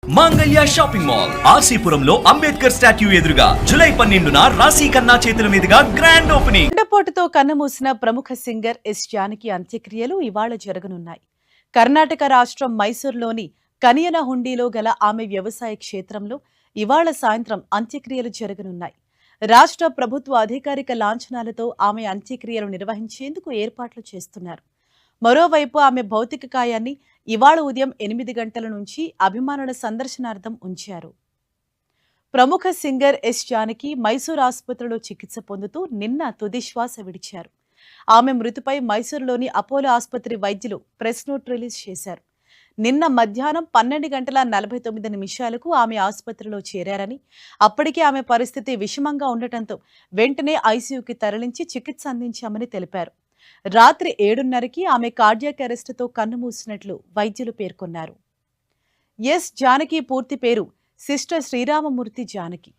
మాంగళ్య shopping mall ఆర్సీపురంలో Ambedkar statue ఎదురుగా July 12న రాశి ఖన్నా చేతుల మీదుగా గ్రాండ్ ఓపెనింగ్. గుండెపోటుతో కన్నుమూసిన ప్రముఖ సింగర్ ఎస్ జానకి అంత్యక్రియలు ఇవాళ జరగనున్నాయి. కర్ణాటక రాష్ట్రం మైసూరులోని కనియనహుండిలో గల ఆమె వ్యవసాయ క్షేత్రంలో ఇవాళ సాయంత్రం అంత్యక్రియలు జరగనున్నాయి. రాష్ట్ర ప్రభుత్వ అధికారిక లాంఛనాలతో ఆమె అంత్యక్రియలు నిర్వహించేందుకు ఏర్పాట్లు చేస్తున్నారు. మరోవైపు ఆమె భౌతిక కాయాన్ని ఇవాళ ఉదయం 8 గంటల నుంచి అభిమానుల సందర్శనార్థం ఉంచారు. ప్రముఖ సింగర్ ఎస్ జానకి మైసూర్ ఆసుపత్రిలో చికిత్స పొందుతూ నిన్న తుది శ్వాస విడిచారు. ఆమె మృతిపై మైసూరులోని అపోలో ఆసుపత్రి వైద్యులు ప్రెస్ నోట్ రిలీజ్ చేశారు. నిన్న మధ్యాహ్నం 12:49 ఆమె ఆసుపత్రిలో చేరారని, అప్పటికే ఆమె పరిస్థితి విషమంగా ఉండటంతో వెంటనే ఐసీయూకి తరలించి చికిత్స అందించామని తెలిపారు. రాత్రి 7:30కి ఆమె కార్డియాక్ అరెస్టుతో కన్నుమూసినట్లు వైద్యులు పేర్కొన్నారు. ఎస్ జానకి పూర్తి పేరు సిస్టర్ శ్రీరామమూర్తి జానకి.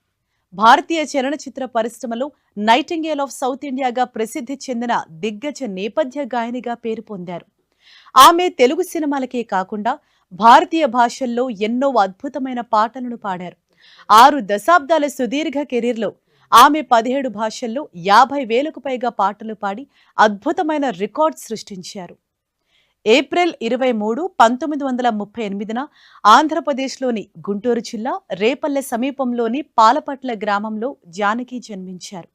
భారతీయ చలనచిత్ర పరిశ్రమలో నైటింగేల్ ఆఫ్ సౌత్ ఇండియాగా ప్రసిద్ధి చెందిన దిగ్గజ నేపథ్య గాయనిగా పేరు పొందారు. ఆమె తెలుగు సినిమాలకే కాకుండా భారతీయ భాషల్లో ఎన్నో అద్భుతమైన పాటలను పాడారు. 6 దశాబ్దాల సుదీర్ఘ కెరీర్లో ఆమె 17 భాషల్లో 50,000కు పైగా పాటలు పాడి అద్భుతమైన రికార్డ్ సృష్టించారు. ఏప్రిల్ 23, 1938న ఆంధ్రప్రదేశ్లోని గుంటూరు జిల్లా రేపల్లె సమీపంలోని పాలపట్ల గ్రామంలో జానకి జన్మించారు.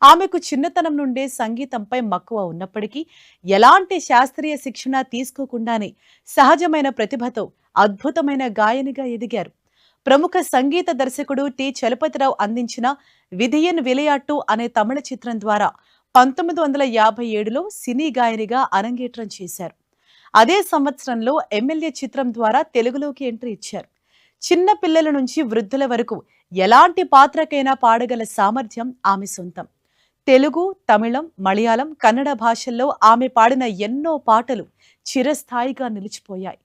ఆమెకు చిన్నతనం నుండే సంగీతంపై మక్కువ ఉన్నప్పటికీ ఎలాంటి శాస్త్రీయ శిక్షణ తీసుకోకుండానే సహజమైన ప్రతిభతో అద్భుతమైన గాయనిగా ఎదిగారు. ప్రముఖ సంగీత దర్శకుడు టి చలపతిరావు అందించిన విధియన్ విలయాట్టు అనే తమిళ చిత్రం ద్వారా 1957లో సినీ గాయనిగా అరంగేట్రం చేశారు. అదే సంవత్సరంలో ఎమ్మెల్యే చిత్రం ద్వారా తెలుగులోకి ఎంట్రీ ఇచ్చారు. చిన్న పిల్లల నుంచి వృద్ధుల వరకు ఎలాంటి పాత్రకైనా పాడగల సామర్థ్యం ఆమె సొంతం. తెలుగు, తమిళం, మలయాళం, కన్నడ భాషల్లో ఆమె పాడిన ఎన్నో పాటలు చిరస్థాయిగా నిలిచిపోయాయి.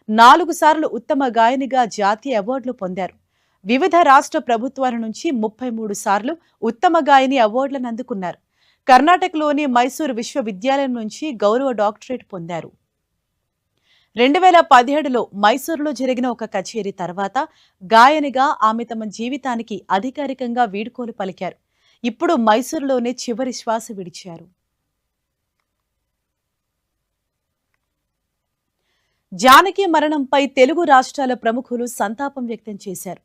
4 సార్లు ఉత్తమ గాయనిగా జాతీయ అవార్డులు పొందారు. వివిధ రాష్ట్ర ప్రభుత్వాల నుంచి 33 సార్లు ఉత్తమ గాయని అవార్డులను అందుకున్నారు. కర్ణాటకలోని మైసూరు విశ్వవిద్యాలయం నుంచి గౌరవ డాక్టరేట్ పొందారు. 2017లో మైసూరులో జరిగిన ఒక కచేరీ తర్వాత గాయనిగా ఆమె తమ జీవితానికి అధికారికంగా వీడ్కోలు పలికారు. ఇప్పుడు మైసూరులోనే చివరి శ్వాస విడిచారు. జానకి మరణంపై తెలుగు రాష్ట్రాల ప్రముఖులు సంతాపం వ్యక్తం చేశారు.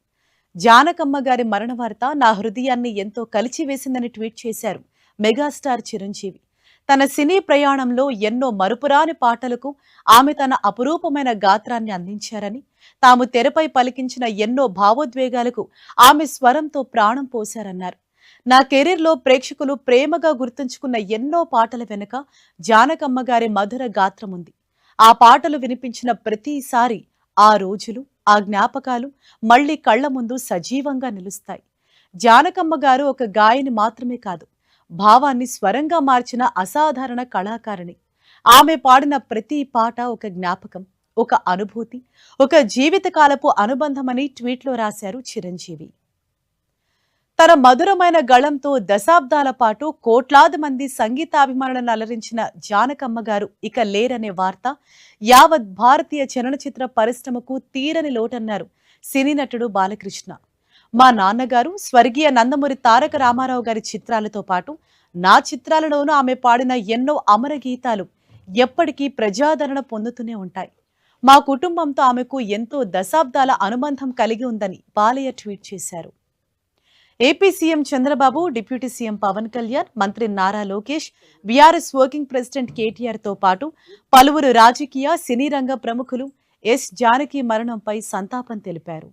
జానకమ్మ గారి మరణ వార్త నా హృదయాన్ని ఎంతో కలిచివేసిందని ట్వీట్ చేశారు మెగాస్టార్ చిరంజీవి. తన సినీ ప్రయాణంలో ఎన్నో మరుపురాని పాటలకు ఆమె తన అపురూపమైన గాత్రాన్ని అందించారని, తాము తెరపై పలికించిన ఎన్నో భావోద్వేగాలకు ఆమె స్వరంతో ప్రాణం పోశారన్నారు. నా కెరీర్లో ప్రేక్షకులు ప్రేమగా గుర్తుంచుకున్న ఎన్నో పాటల వెనుక జానకమ్మ గారి మధుర గాత్రం ఉంది. ఆ పాటలు వినిపించిన ప్రతిసారి ఆ రోజులు, ఆ జ్ఞాపకాలు మళ్లీ కళ్ల ముందు సజీవంగా నిలుస్తాయి. జానకమ్మ గారు ఒక గాయని మాత్రమే కాదు, భావాన్ని స్వరంగా మార్చిన అసాధారణ కళాకారిణి. ఆమె పాడిన ప్రతి పాట ఒక జ్ఞాపకం, ఒక అనుభూతి, ఒక జీవితకాలపు అనుబంధమని ట్వీట్లో రాశారు చిరంజీవి. తన మధురమైన గళంతో దశాబ్దాల పాటు కోట్లాది మంది సంగీతాభిమానులను అలరించిన జానకమ్మ గారు ఇక లేరనే వార్త యావత్ భారతీయ చలనచిత్ర పరిశ్రమకు తీరని లోటన్నారు సినీ నటుడు బాలకృష్ణ. మా నాన్నగారు స్వర్గీయ నందమూరి తారక రామారావు గారి చిత్రాలతో పాటు నా చిత్రాలలోనూ ఆమె పాడిన ఎన్నో అమర గీతాలు ఎప్పటికీ ప్రజాదరణ పొందుతూనే ఉంటాయి. మా కుటుంబంతో ఆమెకు ఎంతో దశాబ్దాల అనుబంధం కలిగి ఉందని బాలయ్య ట్వీట్ చేశారు. AP CM Chandrababu, deputy CM Pawan Kalyan, మంత్రి Nara Lokesh, BRS working president కేటీఆర్తో పాటు పలువురు రాజకీయ, సినీ రంగ ప్రముఖులు ఎస్ జానకి మరణంపై సంతాపం తెలిపారు.